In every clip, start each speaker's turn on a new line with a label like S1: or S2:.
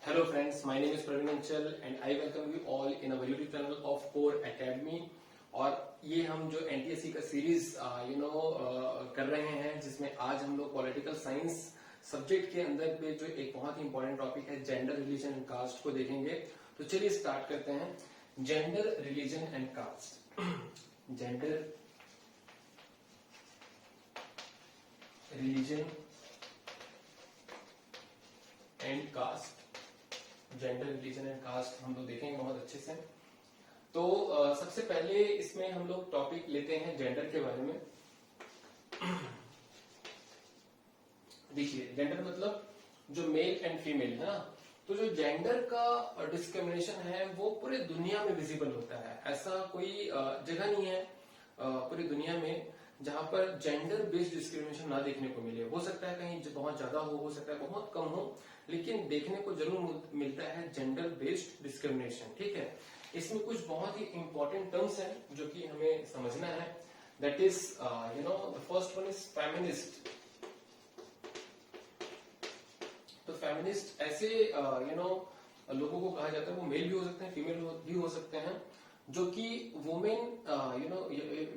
S1: Hello friends, my name is Praveen Anchal and I welcome you all in our YouTube channel of Core Academy। और ये हम जो NTSC का series कर रहे हैं, जिसमें आज हम लोग पॉलिटिकल साइंस सब्जेक्ट के अंदर पे जो एक बहुत ही इंपॉर्टेंट टॉपिक है जेंडर, रिलीजन एंड कास्ट को देखेंगे। तो चलिए स्टार्ट करते हैं। Gender, religion and caste. Gender, religion and caste. Gender, religion and caste हम लोग देखेंगे बहुत अच्छे से। तो सबसे पहले इसमें हम लोग टॉपिक लेते हैं जेंडर के बारे में। देखिए, जेंडर मतलब जो मेल एंड फीमेल है ना, तो जो जेंडर का डिस्क्रिमिनेशन है वो पूरे दुनिया में विजिबल होता है। ऐसा कोई जगह नहीं है पूरी दुनिया में जहां पर जेंडर बेस्ड डिस्क्रिमिनेशन ना देखने को मिले। हो सकता है कहीं बहुत ज्यादा हो सकता है बहुत कम हो, लेकिन देखने को जरूर मिलता है जेंडर बेस्ड डिस्क्रिमिनेशन। ठीक है, इसमें कुछ बहुत ही इंपॉर्टेंट टर्म्स हैं जो कि हमें समझना है। That is the first one is feminist. तो फेमिनिस्ट ऐसे लोगों को कहा जाता है, वो मेल भी हो सकते हैं, फीमेल भी हो सकते हैं, जो कि वुमेन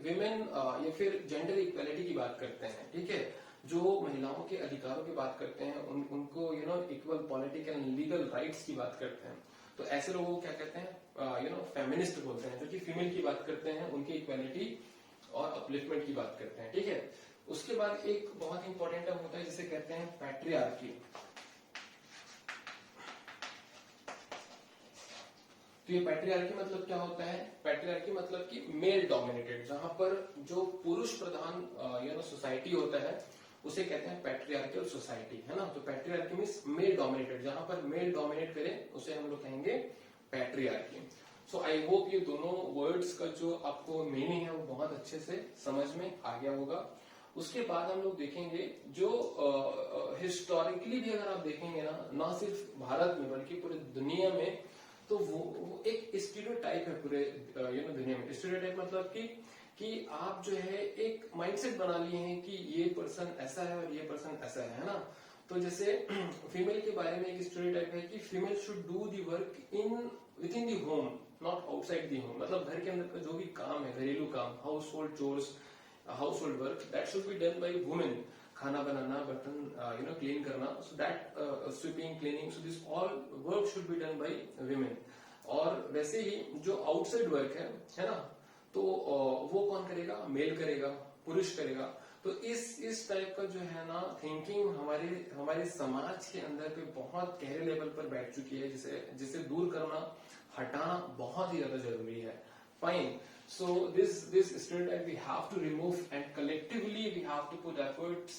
S1: विमेन या फिर जेंडर इक्वालिटी की बात करते हैं। ठीक है, जो महिलाओं के अधिकारों की बात करते हैं, उनको equal political and legal rights की बात करते हैं। तो ऐसे लोगों को क्या कहते हैं, फेमिनिस्ट बोलते हैं, जो कि फीमेल की बात करते हैं, उनकी इक्वालिटी और अपलिफ्टमेंट की बात करते हैं। ठीक है, उसके बाद एक बहुत इंपॉर्टेंट टर्म होता है जिसे कहते हैं पैट्रियार्की। तो ये पैट्रियार्की मतलब क्या होता है? पैट्रियार्की मतलब कि मेल डोमिनेटेड, जहां पर जो पुरुष प्रधान सोसाइटी होता है उसे कहते हैं पैट्रियार्कियल सोसाइटी, है ना। तो पैट्रियार्की मींस मेल डोमिनेटेड, जहां पर मेल डोमिनेट करे उसे हम लोग कहेंगे पैट्रियार्की। सो आई होप ये दोनों वर्ड्स का जो आपको मीनिंग है वो बहुत अच्छे से समझ में आ गया होगा। उसके बाद हम लोग देखेंगे जो हिस्टोरिकली भी अगर आप देखेंगे ना सिर्फ भारत में बल्कि पूरे दुनिया में, तो वो एक स्टीरियोटाइप है पूरे दुनिया में। स्टीरियोटाइप मतलब कि आप जो है एक माइंडसेट बना लिए हैं कि ये पर्सन ऐसा है और ये पर्सन ऐसा है ना। तो जैसे फीमेल के बारे में एक स्टीरियोटाइप है कि female should do the work with in the home, not outside the home. मतलब घर के अंदर का जो भी काम है, घरेलू काम, house hold chores, house hold work, that should be done by women. खाना बनाना, बर्तन क्लीन करना, so that sweeping, cleaning, so this all work should be done by women. और वैसे ही जो आउटसाइड वर्क है ना, तो वो कौन करेगा? मेल करेगा, पुरुष करेगा। तो इस टाइप का जो है ना थिंकिंग हमारे समाज के अंदर पे बहुत गहरे लेवल पर बैठ चुकी है, जिसे दूर करना, हटाना बहुत ही ज्यादा जरूरी है। Fine, so this stereotype we have to remove and collectively we have to put efforts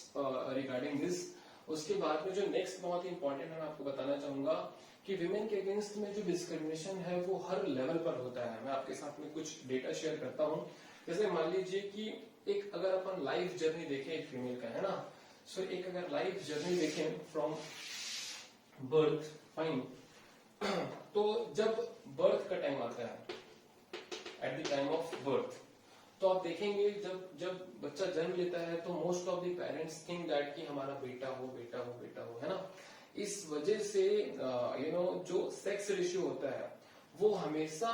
S1: regarding this। उसके बाद में जो नेक्स्ट बहुत ही इंपॉर्टेंट है, मैं आपको बताना चाहूंगा कि विमेन के अगेंस्ट में जो डिस्क्रिमिनेशन है वो हर लेवल पर होता है। मैं आपके साथ में कुछ डेटा शेयर करता हूं। जैसे मान लीजिए कि एक अगर अपन लाइफ जर्नी देखें एक फीमेल का, है ना, सो एक अगर लाइफ जर्नी देखें फ्रॉम बर्थ, फाइन, तो जब बर्थ का टाइम आता है, at the time of birth, तो आप देखेंगे जब बच्चा जन्म लेता है तो most of the parents think that कि हमारा बेटा हो, बेटा हो, बेटा हो, है ना। इस वजह से जो सेक्स रेशियो होता है वो हमेशा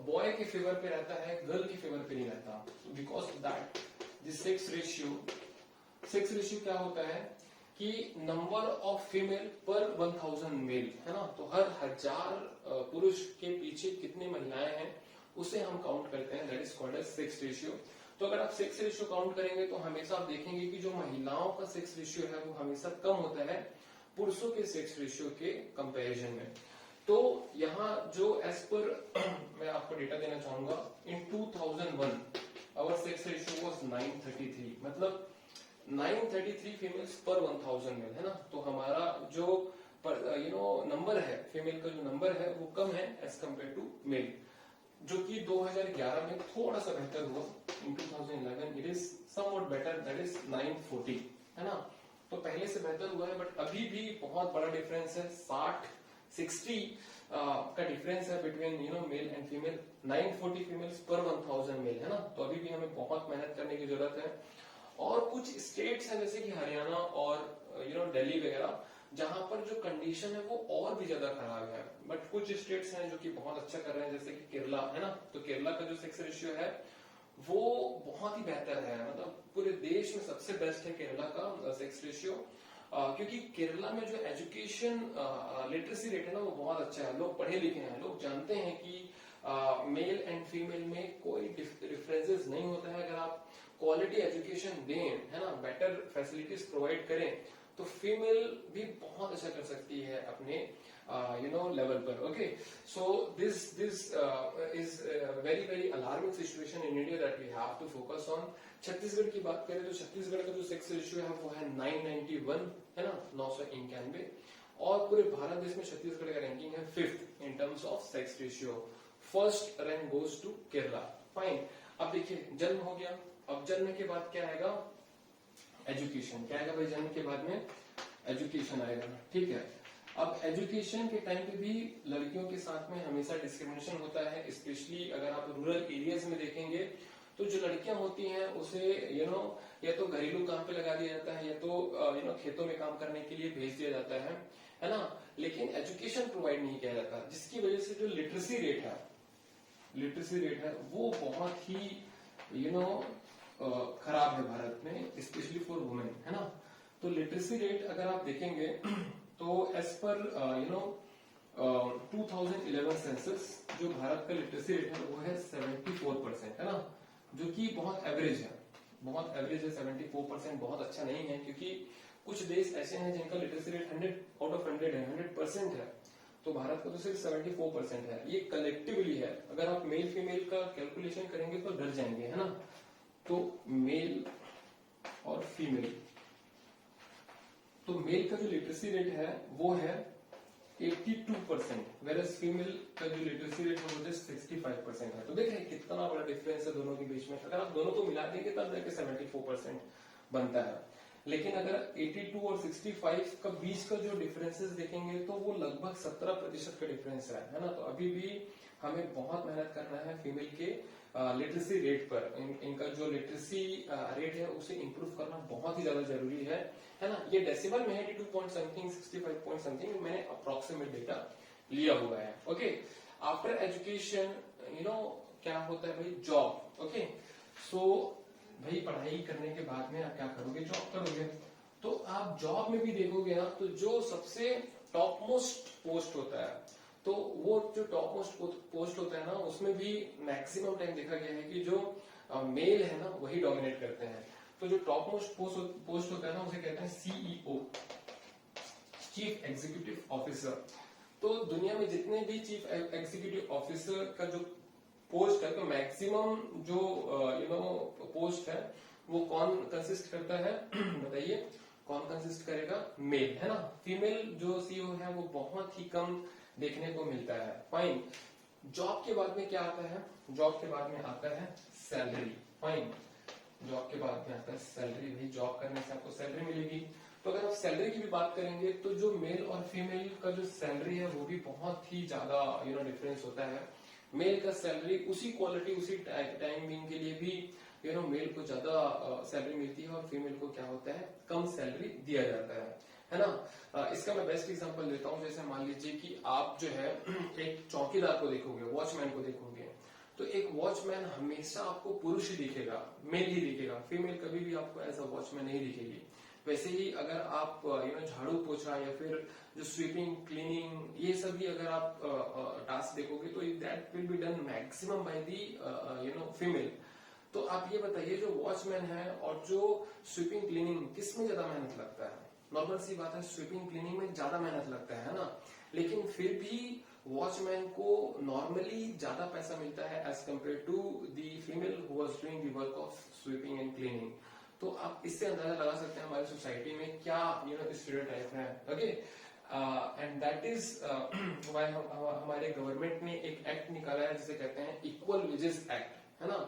S1: बॉय के फेवर पे रहता है, गर्ल के फेवर पे नहीं रहता। Because that this sex ratio क्या होता है कि नंबर ऑफ फीमेल पर 1000 मेल, है ना। तो हर 1000 पुरुष के पीछे कितनी महिलाएं हैं उसे हम काउंट करते हैं, that is called as sex ratio. तो अगर आप सेक्स रेशियो काउंट करेंगे तो हमेशा आप देखेंगे कि जो महिलाओं का सेक्स रेशियो है वो हमेशा कम होता है पुरुषों के सेक्स रेशियो के कंपैरिजन में। तो यहाँ जो एज पर मैं आपको डेटा देना चाहूंगा, इन 2001 आवर सेक्स रेशियो वाज 933, मतलब 933 फीमेल्स पर 1000 मेल, है ना। तो हमारा जो नंबर है, फीमेल का जो नंबर है वो कम है एज कम्पेयर टू मेल, जो कि 2011 में थोड़ा सा बेहतर हुआ। इन 2011 it is somewhat better, that is 940, है ना। तो पहले से बेहतर हुआ है, बट अभी भी बहुत बड़ा डिफरेंस है, 60 का डिफरेंस है between male and female. 940 females पर 1000 मेल, है ना। तो अभी भी हमें बहुत मेहनत करने की जरूरत है। और कुछ स्टेट्स हैं जैसे कि हरियाणा और दिल्ली वगैरह, जहां पर जो कंडीशन है वो और भी ज्यादा खराब है। बट कुछ स्टेट्स हैं जो कि बहुत अच्छा कर रहे हैं, जैसे कि केरला है ना, तो केरला का जो सेक्स रेशियो है वो बहुत ही बेहतर है, मतलब पूरे देश में सबसे बेस्ट है केरला का सेक्स रेशियो। क्योंकि केरला में जो एजुकेशन लिटरेसी रेट है ना वो बहुत अच्छा है, लोग पढ़े लिखे हैं, लोग जानते हैं कि मेल एंड फीमेल में कोई डिफरेंसेस नहीं होता है। अगर आप क्वालिटी एजुकेशन दें, है ना, बेटर फैसिलिटीज प्रोवाइड करें, तो फीमेल भी बहुत अच्छा कर सकती है अपने लेवल पर। Okay, so this is very alarming situation in India that we have to focus on. Chhattisgarh की बात करें तो छत्तीसगढ़ का जो सेक्स रेशियो है वो है 991, है ना, 991, और पूरे भारत देश में छत्तीसगढ़ का रैंकिंग है 5th in terms of sex ratio. First rank goes to Kerala. Fine, अब देखिए जन्म हो गया, अब जन्म के बाद क्या आएगा, एजुकेशन। क्या आएगा भाई जन्म के बाद में, एजुकेशन आएगा, ठीक है। अब एजुकेशन के टाइम पे भी लड़कियों के साथ में हमेशा डिस्क्रिमिनेशन होता है, स्पेशली अगर आप रूरल एरियाज में देखेंगे तो जो लड़कियां होती हैं उसे या तो घरेलू काम पे लगा दिया जाता है, या तो खेतों में काम करने के लिए भेज दिया जाता है ना, लेकिन एजुकेशन प्रोवाइड नहीं किया जाता, जिसकी वजह से जो लिटरेसी रेट है वो बहुत ही खराब है भारत में, स्पेशली फॉर वुमेन, है ना। तो लिटरेसी रेट अगर आप देखेंगे तो एज पर 2011 सेंसस जो भारत का लिटरेसी रेट है वो है 74%, है ना, जो कि बहुत एवरेज है, 74% बहुत अच्छा नहीं है, क्योंकि कुछ देश ऐसे हैं जिनका लिटरेसी रेट 100 आउट ऑफ 100 है, 100% है, तो भारत का तो सिर्फ 74% है। ये कलेक्टिवली है, अगर आप मेल फीमेल का कैलकुलेशन करेंगे तो डर जाएंगे, है ना। तो मेल और फीमेल, तो मेल का जो लिटरेसी रेट है वो है 82%, वेरस फीमेल का जो लिटरेसी रेट है वो जस्ट 65% है। तो देखें कितना बड़ा डिफरेंस है दोनों के बीच में। अगर आप दोनों को मिला देंगे तब जाके 74% बनता है, लेकिन अगर 82 और 65 का बीच का जो डिफरेंसेस देखेंगे तो वो लगभग 17% का डिफरेंस है ना। तो अभी भी हमें बहुत मेहनत करना है फीमेल के लिटरेसी रेट पर। इनका जो लिटरेसी रेट है उसे इंप्रूव करना बहुत ही ज्यादा जरूरी है ना। ये डेसिमल में है 82 पॉइंट समथिंग, 65 पॉइंट समथिंग, मैंने अप्रोक्सीमेट डेटा लिया हुआ है। ओके, आफ्टर एजुकेशन क्या होता है भाई, जॉब। ओके, सो भाई पढ़ाई करने के बाद में आप क्या करोगे, जॉब करोगे। तो आप जॉब में भी देखोगे ना, तो जो सबसे टॉप मोस्ट पोस्ट होता है, तो वो जो टॉप मोस्ट पोस्ट होता है ना, उसमें भी मैक्सिमम टाइम देखा गया है कि जो मेल है ना वही डोमिनेट करते हैं। तो जो टॉप मोस्ट पोस्ट होता है ना उसे कहते हैं सीईओ, चीफ एग्जीक्यूटिव ऑफिसर। तो दुनिया में जितने भी चीफ एग्जीक्यूटिव ऑफिसर का जो पोस्ट है, तो मैक्सिमम जो पोस्ट है वो कौन कंसिस्ट करता है बताइए, कौन कंसिस्ट करेगा, मेल, है ना। फीमेल जो सीईओ है वो बहुत ही कम देखने को मिलता है। फाइन, जॉब के बाद में क्या आता है, जॉब के बाद में आता है सैलरी। फाइन, जॉब के बाद में आता है सैलरी, भाई जॉब करने से आपको सैलरी मिलेगी। तो अगर आप सैलरी की भी बात करेंगे तो जो मेल और फीमेल का जो सैलरी है वो भी बहुत ही ज्यादा डिफरेंस होता है। मेल का सैलरी उसी क्वालिटी उसी टाइमिंग के लिए भी मेल को ज्यादा सैलरी मिलती है, और फीमेल को क्या होता है, कम सैलरी दिया जाता है ना। इसका मैं बेस्ट एग्जांपल देता हूँ। जैसे मान लीजिए कि आप जो है एक चौकीदार को देखोगे, वॉचमैन को देखोगे, तो एक वॉचमैन हमेशा आपको पुरुष ही दिखेगा, मेल ही दिखेगा, फीमेल कभी भी आपको एज अ वॉचमैन नहीं दिखेगी। वैसे ही अगर आप झाड़ू पोछा या फिर जो स्वीपिंग क्लीनिंग ये सब भी अगर आप टास्क देखोगे तो that will be done maximum by the female. तो आप ये बताइए जो वॉचमैन है और जो स्वीपिंग क्लीनिंग, किसमें ज्यादा मेहनत लगता है? नॉर्मल सी बात है, स्वीपिंग क्लीनिंग में ज्यादा मेहनत लगता है ना, लेकिन फिर भी वॉचमैन को नॉर्मली ज्यादा पैसा मिलता है as compare to the female who was doing the work of sweeping and cleaning. तो आप इससे अंदाजा लगा सकते हैं हमारी सोसाइटी में क्या स्टीरियोटाइप है। Okay, and that is why हमारे गवर्नमेंट ने एक एक्ट निकाला है जिसे कहते हैं इक्वल वेजेस एक्ट, है ना।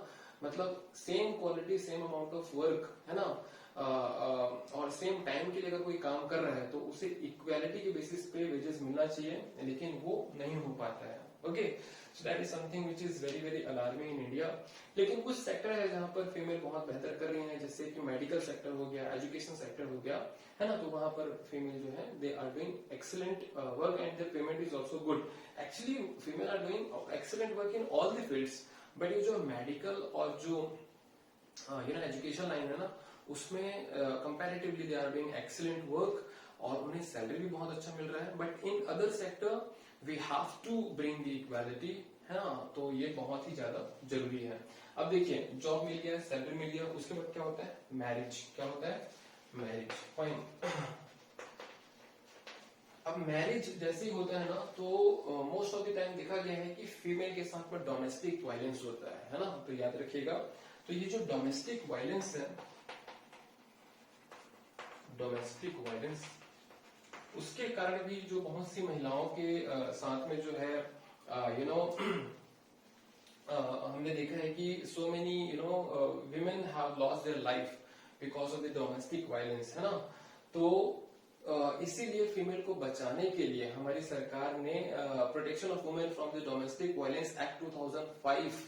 S1: मतलब same quality same amount of work, है ना, और सेम टाइम के लिए अगर कोई काम कर रहा है तो उसे इक्वालिटी के बेसिस पे वेजेस मिलना चाहिए, लेकिन वो नहीं हो पाता है। Okay, so that is something which is very very alarming in India. लेकिन कुछ सेक्टर है जहां पर फीमेल बहुत बेहतर कर रही हैं, जैसे कि मेडिकल सेक्टर हो गया, एजुकेशन सेक्टर हो गया, है ना, तो वहां पर फीमेल जो है they are doing excellent work and their payment is also good. Actually female are doing excellent work in all the fields, but ये जो मेडिकल और जो एजुकेशन लाइन है ना, उसमें comparatively they are doing excellent work और उन्हें salary भी बहुत अच्छा मिल रहा है। But in other sector we have to bring the equality, है ना, तो ये बहुत ही ज्यादा जरूरी है। अब देखिए, जॉब मिल गया, सैलरी मिल गया, उसके बाद क्या होता है, मैरिज। क्या होता है, मैरिज। फाइन। अब मैरिज जैसे ही होता है ना, तो मोस्ट ऑफ द टाइम देखा गया है कि फीमेल के साथ में डोमेस्टिक वायलेंस होता है ना, तो याद रखिएगा। तो ये जो डोमेस्टिक वायलेंस है, डोमेस्टिक वायलेंस, उसके कारण भी जो बहुत सी महिलाओं के साथ में जो है हमने देखा है कि so many women have lost their life because of the domestic violence, है ना। तो इसीलिए फीमेल को बचाने के लिए हमारी सरकार ने protection of women from the domestic violence act 2005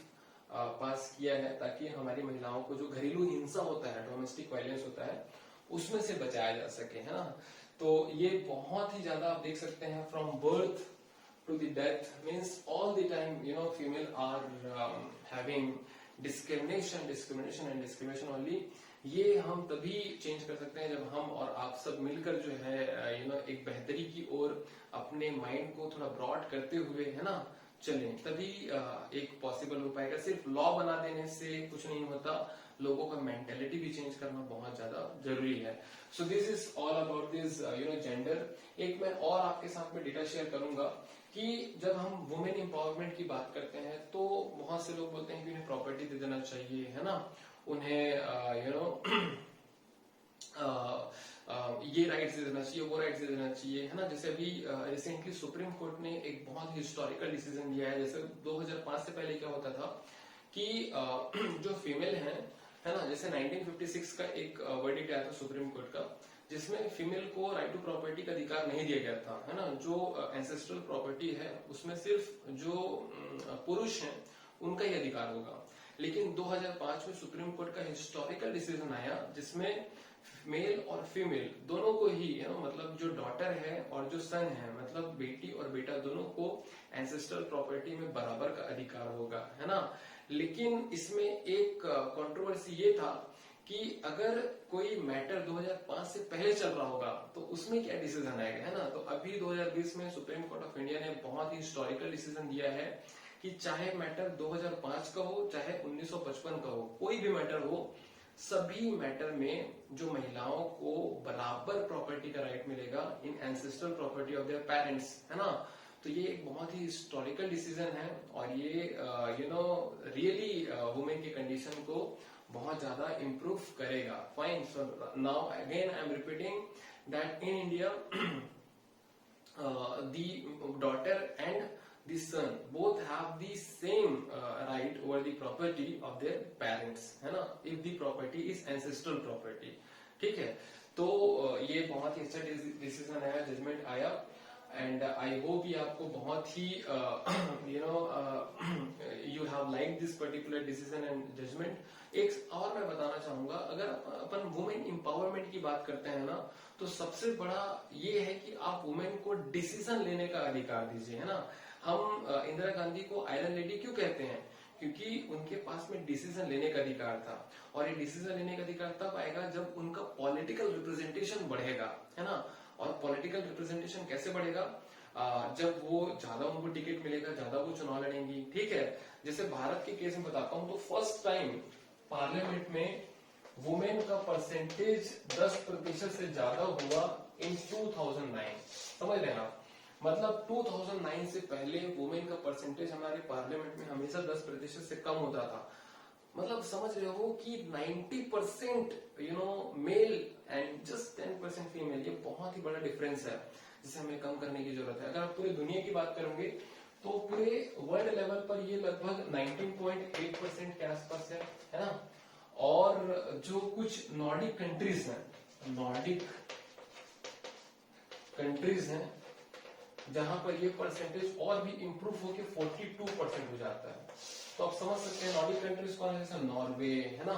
S1: पास किया है, ताकि हमारी महिलाओं को जो घरेलू हिंसा होता है, डोमेस्टिक वायलेंस होता है, उसमें से बचाया जा सके, है ना। तो ये बहुत ही ज्यादा आप देख सकते हैं, from birth to the death, means all the time female are having discrimination only। ये हम तभी चेंज कर सकते हैं जब हम और आप सब मिलकर जो है एक बेहतरी की ओर अपने माइंड को थोड़ा ब्रॉड करते हुए, है ना, चलें, तभी एक पॉसिबल हो पाएगा। सिर्फ लॉ बना देने से कुछ नहीं होता, लोगों का मेंटेलिटी भी चेंज करना बहुत ज्यादा जरूरी है। So this is all about this gender. एक मैं और आपके साथ में डेटा शेयर करूंगा कि जब हम वुमेन एम्पावरमेंट की बात करते हैं तो बहुत से लोग बोलते हैं कि उन्हें प्रॉपर्टी दे देना चाहिए, है ना, उन्हें ये राइट्स दे देना चाहिए, वो राइट्स दे देना चाहिए, है ना। जैसे अभी रिसेंटली सुप्रीम कोर्ट ने एक बहुत ही हिस्टोरिकल डिसीजन लिया है। जैसे 2005 से पहले क्या होता था कि जो फीमेल है ना, जैसे 1956 का एक वर्डिक्ट आया था सुप्रीम कोर्ट का, जिसमें फीमेल को राइट टू प्रॉपर्टी का अधिकार नहीं दिया गया था, है ना। जो एंसेस्ट्रल प्रॉपर्टी है उसमें सिर्फ जो पुरुष हैं उनका ही अधिकार होगा। लेकिन 2005 में सुप्रीम कोर्ट का हिस्टोरिकल डिसीजन आया, जिसमें मेल और फीमेल दोनों को ही मतलब जो डॉटर है और जो सन है, मतलब बेटी और बेटा दोनों को एंसेस्ट्रल प्रॉपर्टी में बराबर का अधिकार होगा, है ना। लेकिन इसमें एक कंट्रोवर्सी ये था कि अगर कोई मैटर 2005 से पहले चल रहा होगा तो उसमें क्या डिसीजन आएगा, है ना। तो अभी 2020 में सुप्रीम कोर्ट ऑफ इंडिया ने बहुत ही हिस्टोरिकल डिसीजन दिया है कि चाहे मैटर 2005 का हो चाहे 1955 का हो, कोई भी मैटर हो, सभी मैटर में जो महिलाओं को बराबर प्रॉपर्टी का राइट मिलेगा in ancestral property of their parents, है ना। तो ये एक बहुत ही हिस्टोरिकल डिसीजन है और ये रियली वुमेन की कंडीशन को बहुत ज्यादा इम्प्रूव करेगा। Fine. So now again I am repeating that in India the daughter and the son both have the same right over the property of their parents, है ना, if the property is ancestral property। ठीक है, तो ये बहुत ही अच्छा decision आया, judgement आया, एंड आई होप ये आपको बहुत ही you have like this particular decision and judgment. एक और मैं बताना चाहूंगा, अगर अपन वुमेन एम्पावरमेंट की बात करते हैं ना, तो सबसे बड़ा ये है कि आप वुमेन को डिसीजन लेने का अधिकार दीजिए, है ना। हम इंदिरा गांधी को आयरन लेडी क्यों कहते हैं, क्योंकि उनके पास में डिसीजन लेने का अधिकार था, और ये डिसीजन लेने का अधिकार तब आएगा जब उनका पॉलिटिकल रिप्रेजेंटेशन बढ़ेगा, है ना। और पॉलिटिकल रिप्रेजेंटेशन कैसे बढ़ेगा, जब वो ज्यादा उनको टिकट मिलेगा, ज्यादा वो चुनाव लड़ेंगी। ठीक है, जैसे भारत के केस में बताता हूं तो फर्स्ट टाइम पार्लियामेंट में वुमेन का परसेंटेज 10% से ज्यादा हुआ इन 2009। समझ लेना, मतलब 2009 से पहले वुमेन का परसेंटेज हमारे पार्लियामेंट में हमेशा 10% से कम होता था। मतलब समझ रहे हो कि 90% मेल एंड जस्ट 10% फीमेल, ये बहुत ही बड़ा डिफरेंस है जिसे हमें कम करने की जरूरत है। अगर आप पूरी दुनिया की बात करोगे तो पूरे वर्ल्ड लेवल पर ये लगभग 19.8% के आसपास है ना। और जो कुछ नॉर्डिक कंट्रीज हैं, नॉर्डिक कंट्रीज हैं जहां पर ये परसेंटेज और भी इंप्रूव होकर 42% हो जाता है। तो आप समझ सकते हैं नॉर्डिक कंट्रीज कौन है, जैसे नॉर्वे है ना,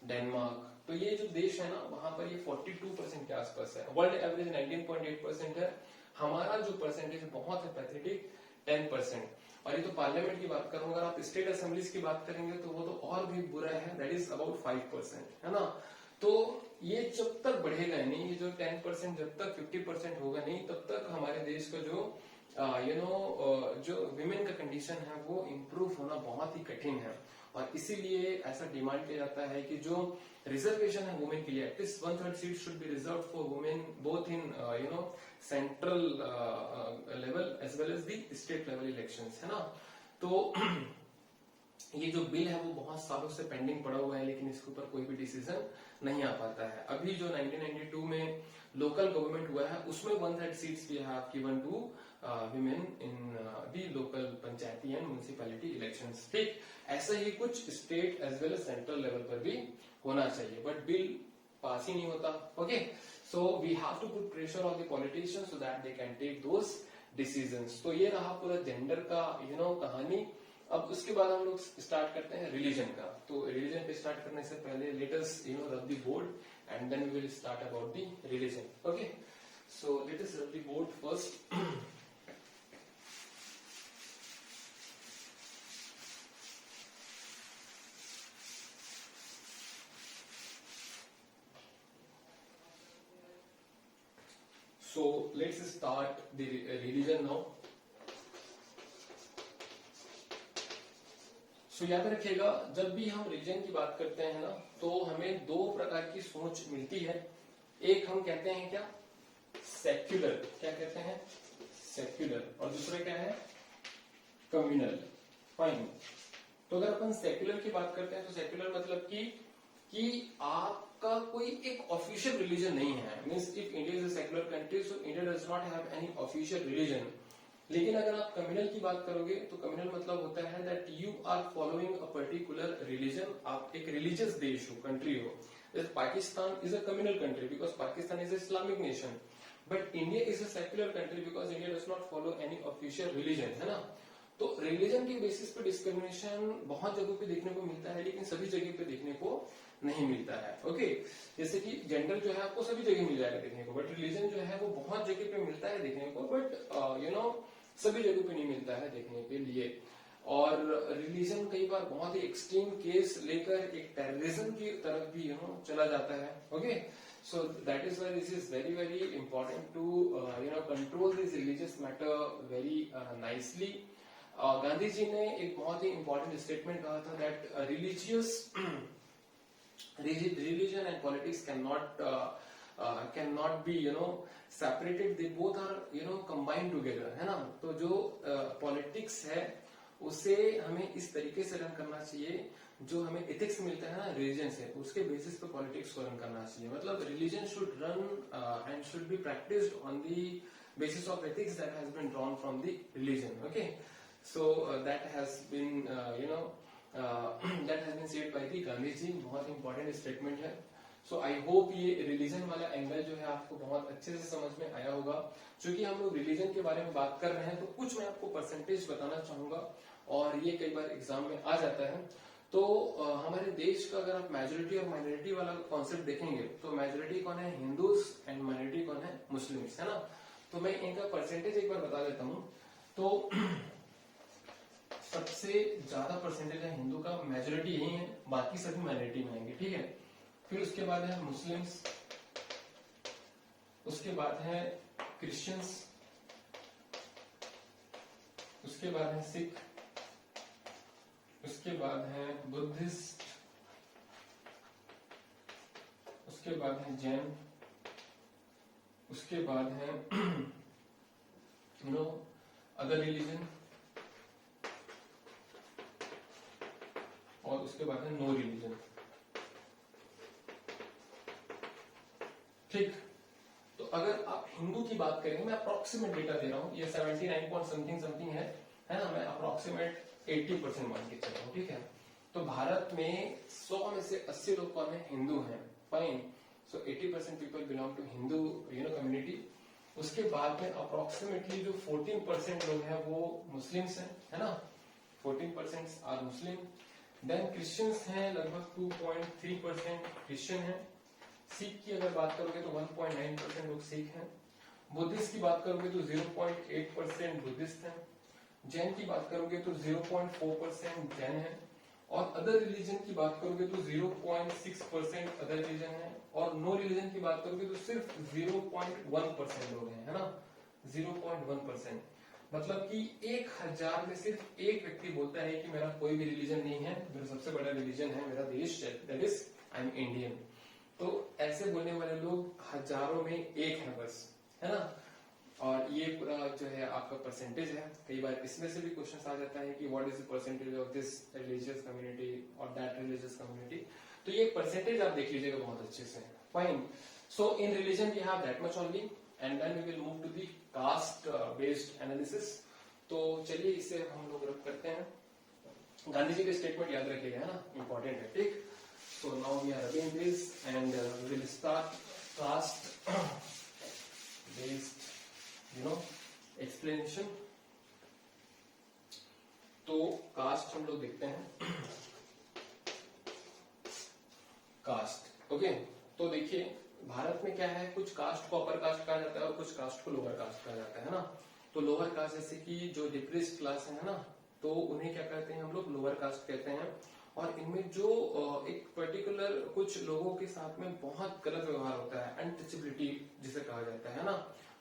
S1: डेनमार्क, तो ये जो देश है ना वहां पर ये 42% के आसपास है। वर्ल्ड एवरेज 19.8% है, हमारा जो परसेंटेज बहुत है पैथेटिक 10%। और ये तो पार्लियामेंट की बात करूं, अगर आप स्टेट असेंबलीज की बात करेंगे तो वो तो और भी बुरा है, दैट इज अबाउट 5%, है ना। तो ये जब तक बढ़ेगा नहीं, ये जो 10% जब तक 50% होगा नहीं, तब तक हमारे देश का जो जो विमेन का कंडीशन है वो इम्प्रूव होना बहुत ही कठिन है। और इसीलिए ऐसा डिमांड किया जाता है कि जो रिजर्वेशन है वुमेन के लिए, at least 1/3 seat should be reserve for women both in central level as well as the state level elections, है ना। तो ये जो बिल है वो बहुत सालों से पेंडिंग पड़ा हुआ है, लेकिन इसके ऊपर कोई भी डिसीजन नहीं आ पाता है। अभी जो 1992 में लोकल गवर्नमेंट हुआ है उसमें 1/3 seats we have given to women in the local panchayati and municipality elections. ठीक ऐसा ही कुछ state as well as central level पर भी होना चाहिए, बट बिल पास ही नहीं होता। Okay, so we have to put pressure on the politicians so that they can take those decisions. तो ये रहा पूरा जेंडर का कहानी। अब उसके बाद हम लोग स्टार्ट करते हैं रिलीजन का। तो रिलीजन पे स्टार्ट करने से पहले let us rub the board and then we will start about the religion. Okay, so let us rub the board first. So let's start the religion now. So याद रखिएगा जब भी हम रिलीजन की बात करते हैं ना तो हमें दो प्रकार की सोच मिलती है। एक हम कहते हैं क्या, सेक्युलर, क्या कहते हैं सेक्युलर, और दूसरा क्या है कम्युनल। फाइन, तो अगर अपन सेक्युलर की बात करते हैं तो सेक्युलर मतलब कि आपका कोई एक ऑफिशियल रिलीजन नहीं है। Means if India is a secular country so India does not have any official religion. लेकिन अगर आप कम्युनल की बात करोगे तो कम्युनल मतलब होता है that you are following a particular religion. आप एक रिलीजियस देश हो, कंट्री हो। जैसे Pakistan is a communal country because Pakistan is a Islamic nation, but India is a secular country because India does not follow any official religion, है ना। तो religion के बेसिस पे डिस्क्रिमिनेशन बहुत जगहों पे देखने को मिलता है, लेकिन सभी जगह पे देखने को नहीं मिलता है। ओके, जैसे कि जेंडर जो है आपको सभी जगह मिल जाएगा देखने को, बट रिलीजन जो है वो बहुत जगह पे मिलता है देखने को, बट सभी जगह पे नहीं मिलता है देखने के लिए। और रिलीजन कई बार बहुत ही एक्सट्रीम केस लेकर एक टेररिज्म की तरफ भी चला जाता है। Okay, so that is why this is very very important to control this religious matter very nicely. Gandhi ji ने एक बहुत ही इंपॉर्टेंट स्टेटमेंट कहा था that religious religion and politics cannot be separated, they both are combined together, है ना। तो जो पॉलिटिक्स है उसे हमें इस तरीके से रन करना चाहिए, जो हमें एथिक्स मिलता है ना रिलीजन से, उसके बेसिस पे पॉलिटिक्स को रन करना चाहिए। मतलब religion should run and should be practised on the basis of ethics that has been drawn from the religion. Okay, so that has been that has been said by the Gandhi ji, बहुत important statement है। So I hope ये religion वाला angle जो है आपको बहुत अच्छे से समझ में आया होगा। क्योंकि हम लोग रिलीजन के बारे में बात कर रहे हैं तो कुछ मैं आपको परसेंटेज बताना चाहूंगा, और ये कई बार एग्जाम में आ जाता है। तो हमारे देश का अगर आप मेजोरिटी और माइनॉरिटी वाला कॉन्सेप्ट देखेंगे तो मेजोरिटी कौन है, हिंदूज, एंड माइनॉरिटी कौन है, मुस्लिम्स, है ना। तो मैं इनका परसेंटेज एक बार बता देता हूँ। तो सबसे ज्यादा परसेंटेज है हिंदू का, मेजोरिटी यही है, बाकी सभी माइनॉरिटी में आएंगे, ठीक है। फिर उसके बाद है मुस्लिम्स, उसके बाद है क्रिश्चियंस, उसके बाद है सिख, उसके बाद है बुद्धिस्ट, उसके बाद है जैन, उसके बाद है अदर रिलीजन, और उसके बाद है नो रिलीजन। ठीक, तो अगर आप हिंदू की बात करेंगे, मैं अप्रोक्सीमेट डेटा दे रहा हूं, ये 79 पॉइंट समथिंग है ना, मैं अप्रोक्सीमेट 80% मान के चल रहा हूं, ठीक है। तो भारत में 100 में से 80 लोग कौन है, हिंदू हैं। Fine, so 80% people belong to Hindu community. उसके बाद में अप्रोक्सीमेटली जो 14% लोग हैं वो मुस्लिम्स हैं, है ना, 14% आर मुस्लिम। देन क्रिश्चियंस हैं, लगभग 2.3% क्रिश्चियन हैं। सिख की अगर बात करोगे तो 1.9% लोग सिख हैं। बुद्धिस्ट की बात करोगे तो 0.8% बुद्धिस्ट हैं। जैन की बात करोगे तो 0.4% जैन है। और अदर रिलीजन की बात करोगे तो 0.6% अदर रिलीजन है। और नो रिलीजन की बात करोगे तो सिर्फ 0.1% लोग हैं, है ना, 0.1%। मतलब कि 1000 में सिर्फ एक व्यक्ति बोलता है कि मेरा कोई भी रिलीजन नहीं है, मेरा सबसे बड़ा रिलीजन है मेरा देश, that is I am Indian. तो ऐसे बोलने वाले लोग हजारों में एक है बस, है ना। और ये पूरा जो है आपका परसेंटेज है। कई बार इसमें से भी क्वेश्चन आ जाता है कि what is the percentage of this religious community और दैट रिलीजियस कम्युनिटी। तो ये परसेंटेज आप देख लीजिएगा बहुत अच्छे से। Fine. So in religion we have that much only and then we will move to the caste based analysis. तो चलिए इसे हम लोग रख करते हैं। गांधी जी के स्टेटमेंट याद रखिएगा, है ना, इंपॉर्टेंट है, ठीक। So now we are again this and we will start caste based explanation. तो कास्ट हम लोग देखते हैं। Caste, okay. तो देखिए भारत में क्या है, कुछ कास्ट को अपर कास्ट कहा जाता है और कुछ कास्ट को लोअर कास्ट कहा जाता है ना। तो लोअर कास्ट जैसे कि जो डिप्रेस्ड क्लास है ना, तो उन्हें क्या कहते हैं हम लोग, लोअर कास्ट कहते हैं। और इनमें जो एक पर्टिकुलर कुछ लोगों के साथ में बहुत गलत व्यवहार होता है, अनटचेबिलिटी जिसे कहा जाता है ना,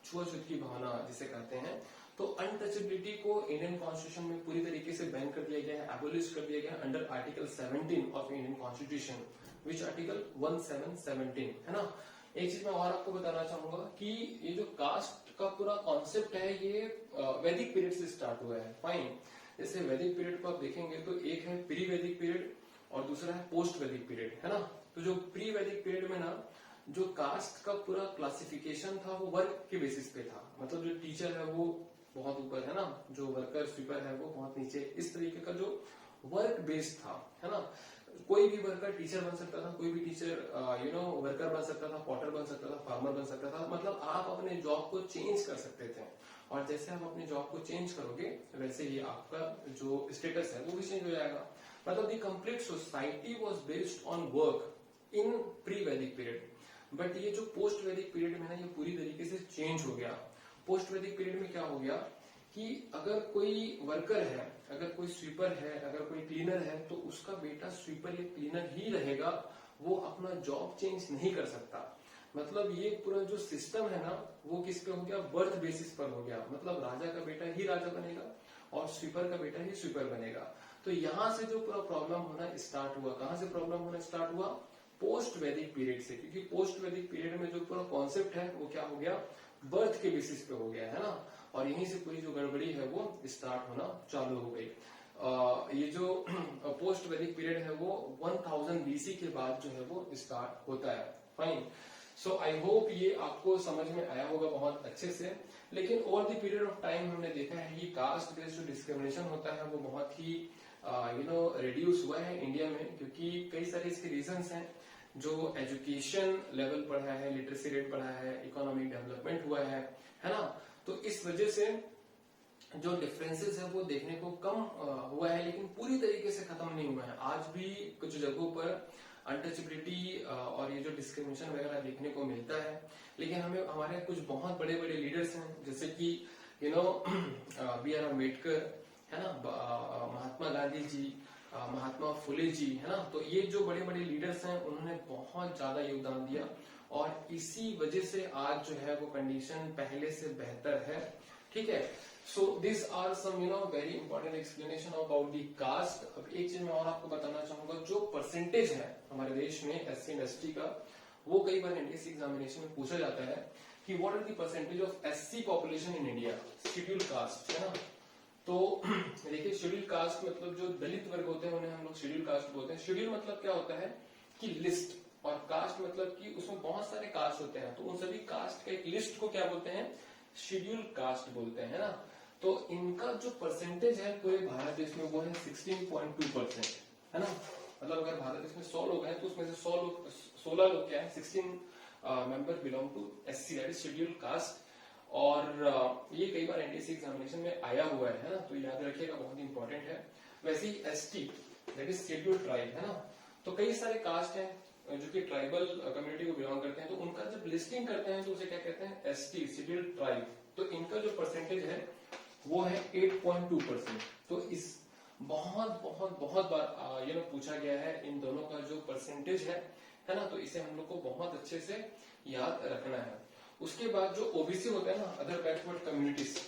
S1: छुआछूत की भावना जिसे कहते हैं। तो अनटचेबिलिटी को इंडियन कॉन्स्टिट्यूशन में पूरी तरीके से बैन कर दिया गया है, एबोलिश कर दिया गया है under article 17 of Indian constitution, which article 1717, है ना। एक चीज मैं और आपको बताना चाहूंगा कि ये जो कास्ट का पूरा कॉन्सेप्ट है ये वैदिक पीरियड से स्टार्ट हुआ है। फाइन। जैसे वैदिक पीरियड को आप देखेंगे तो एक है प्री वैदिक पीरियड और दूसरा है पोस्ट वैदिक पीरियड, है ना। तो जो प्री वैदिक पीरियड में ना जो कास्ट का पूरा क्लासिफिकेशन था वो वर्क के बेसिस पे था। मतलब जो टीचर है वो बहुत ऊपर, है ना, जो वर्कर स्वीपर है वो बहुत नीचे, इस तरीके का जो वर्क बेस्ड था, है ना। कोई भी वर्कर टीचर बन सकता था, कोई भी टीचर वर्कर बन सकता था, पॉटर बन सकता था, फार्मर बन सकता था। मतलब आप अपने जॉब को चेंज कर सकते थे और जैसे आप अपने जॉब को चेंज करोगे वैसे ही आपका जो स्टेटस है वो भी चेंज हो जाएगा। मतलब the complete society was based on work in pre वैदिक पीरियड। बट ये जो पोस्ट वैदिक पीरियड में ना ये पूरी तरीके से चेंज हो गया। पोस्ट वैदिक पीरियड में क्या हो गया कि अगर कोई वर्कर है, अगर कोई स्वीपर है, अगर कोई क्लीनर है, तो उसका बेटा स्वीपर या क्लीनर ही रहेगा, वो अपना जॉब चेंज नहीं कर सकता। मतलब ये पूरा जो सिस्टम है ना वो किस पे हो गया, बर्थ बेसिस पर हो गया। मतलब राजा का बेटा ही राजा बनेगा और स्वीपर का बेटा ही स्वीपर बनेगा। तो यहाँ से जो पूरा प्रॉब्लम होना स्टार्ट हुआ, कहाँ से प्रॉब्लम होना स्टार्ट हुआ, पोस्ट वैदिक पीरियड से। क्योंकि पोस्ट वैदिक पीरियड में जो पूरा कॉन्सेप्ट है वो क्या हो गया, बर्थ के बेसिस पे हो गया, है ना। और यहीं से पूरी जो गड़बड़ी है वो स्टार्ट होना चालू हो गई। ये जो पोस्ट वैदिक पीरियड है वो 1000 BC के बाद जो है वो स्टार्ट होता है। फाइन। सो आई होप ये आपको समझ में आया होगा बहुत अच्छे से। लेकिन over the period of time हमने देखा है कि कास्ट बेस्ड जो डिस्क्रिमिनेशन होता है वो बहुत ही रिड्यूस हुआ है इंडिया में, क्योंकि कई सारे इसके रीजंस हैं। जो एजुकेशन लेवल बढ़ा है, लिटरेसी रेट बढ़ा है, इकोनॉमिक डेवलपमेंट हुआ है ना। तो इस वजह से जो डिफरेंसेस है वो देखने को कम हुआ है, लेकिन पूरी तरीके से खत्म नहीं हुआ है। आज भी कुछ जगहों पर अनटचेबिलिटी और ये जो डिस्क्रिमिनेशन वगैरह देखने को मिलता है। लेकिन हमें हमारे कुछ बहुत बड़े बड़े लीडर्स हैं, जैसे कि BR अम्बेडकर, है ना, महात्मा गांधी जी, महात्मा फुले जी, है ना। तो ये जो बड़े बड़े लीडर्स हैं उन्होंने बहुत ज्यादा योगदान दिया और इसी वजह से आज जो है वो कंडीशन पहले से बेहतर है, ठीक है। So this are some very important explanation about the caste. अब एक चीज मैं और आपको बताना चाहूंगा, जो परसेंटेज है हमारे देश में SC and ST का, वो कई बार NDSC एग्जामिनेशन में पूछा जाता है कि what are the percentage of SC population in India, schedule caste, है ना। तो देखिए शेड्यूल कास्ट मतलब जो दलित वर्ग होते हैं उन्हें हम लोग शेड्यूल कास्ट बोलते हैं। शेड्यूल मतलब क्या होता है कि लिस्ट, और कास्ट मतलब कि उसमें बहुत सारे कास्ट होते हैं, तो उन सभी कास्ट के एक लिस्ट को क्या बोलते हैं, शेड्यूल कास्ट बोलते हैं ना। तो इनका जो परसेंटेज है पूरे भारत देश में वो है 16.2%, है ना। मतलब अगर भारत देश में 100 लोग हैं तो उसमें से 16 लोग क्या है, member belong to SC, that is scheduled caste. और ये कई बार NTSC एग्जामिनेशन में आया हुआ है ना, तो याद रखिएगा, बहुत इंपॉर्टेंट है। वैसे ही ST that is scheduled tribe है ना, तो कई सारे कास्ट हैं जो कि ट्राइबल कम्युनिटी को बिलोंग करते हैं, तो उनका जब लिस्टिंग करते हैं तो उसे क्या कहते हैं, ST शेड्यूल्ड ट्राइब। तो इनका जो परसेंटेज है वो है 8.2%। तो इस बहुत बहुत बहुत बार ये पूछा गया है इन दोनों का जो परसेंटेज है ना, तो इसे हम लोग को बहुत अच्छे से याद रखना है। उसके बाद जो ओबीसी होता है ना, other backward communities,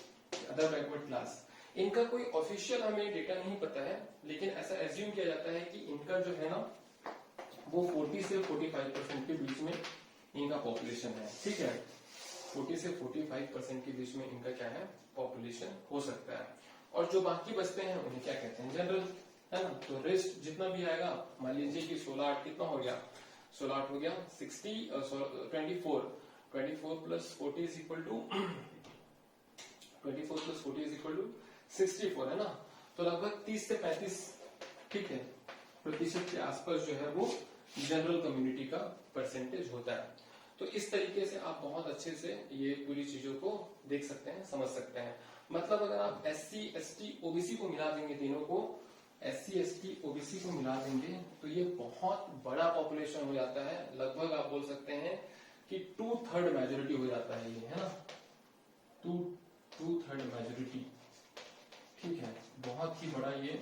S1: other backward class, इनका कोई ऑफिशियल हमें डेटा नहीं पता है, लेकिन ऐसा एज्यूम किया जाता है कि इनका जो है ना वो 40 से 45% के बीच में इनका पॉपुलेशन है, ठीक है। 40 से 45% के बीच में इनका क्या है, पॉपुलेशन हो सकता है। और जो बाकी बचते हैं उन्हें क्या कहते हैं, जनरल, है ना। तो रेस्ट जितना भी आएगा, मान लीजिए कि 16/8 कितना हो गया, 16/8 हो गया 24 प्लस 40 इज इक्वल टू 64 है ना। तो लगभग 30 से 35, ठीक है, प्रतिशत के आसपास जो है वो जनरल कम्युनिटी का परसेंटेज होता है। तो इस तरीके से आप बहुत अच्छे से ये पूरी चीजों को देख सकते हैं, समझ सकते हैं। मतलब अगर आप SC ST OBC को मिला देंगे, तीनों को SC ST OBC को मिला देंगे, तो ये बहुत बड़ा पॉपुलेशन हो जाता है। लगभग आप बोल सकते हैं कि 2/3 मेजोरिटी हो जाता है ये, है ना, 2/3 मेजोरिटी, ठीक है। बहुत ही बड़ा ये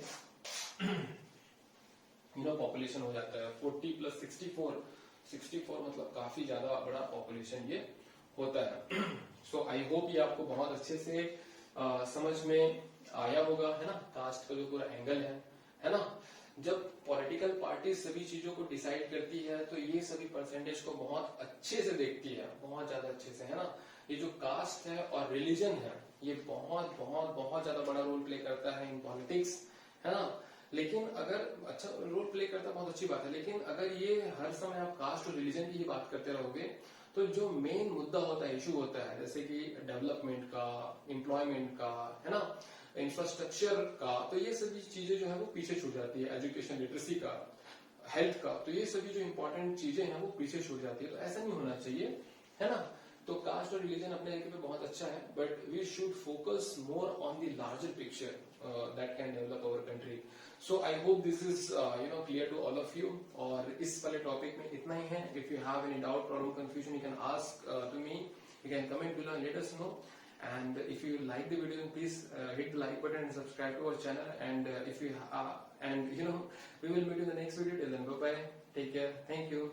S1: पॉपुलेशन हो जाता है। 40 प्लस 64 मतलब काफी ज्यादा बड़ा पॉपुलेशन ये होता है। सो आई होप ये आपको बहुत अच्छे से समझ में आया होगा, है ना, कास्ट का जो पूरा एंगल है ना। जब पॉलिटिकल पार्टी सभी चीजों को डिसाइड करती है तो ये सभी परसेंटेज को बहुत अच्छे से देखती है, बहुत ज्यादा अच्छे से, है ना। ये जो कास्ट है और रिलीजन है, ये बहुत बहुत बहुत ज्यादा बड़ा रोल प्ले करता है इन पॉलिटिक्स, है ना। लेकिन अगर अच्छा रोल प्ले करता है, बहुत अच्छी बात है, लेकिन अगर ये हर समय आप कास्ट और रिलीजन की ही बात करते रहोगे तो जो मेन मुद्दा होता है, इशू होता है, जैसे कि डेवलपमेंट का, एम्प्लॉयमेंट का, है ना, इंफ्रास्ट्रक्चर का, तो ये सभी चीजें जो है वो पीछे छूट जाती है। एजुकेशन लिटरेसी का, हेल्थ का, तो ये सभी जो इंपॉर्टेंट चीजें हैं वो पीछे छूट जाती है। तो ऐसा नहीं होना चाहिए, है ना। तो कास्ट और रिलीजन अपने जगह पे बहुत अच्छा है, but we should focus more on the larger picture that can develop our country. So I hope this is clear to all of you. और इस वाले टॉपिक में इतना ही है। If you have any doubt, problem, confusion, you can ask to me, you can comment below and let us know. And if you like the video, then please hit the like button and subscribe to our channel. And if you we will meet you in the next video. Till then, bye bye. Take care. Thank you.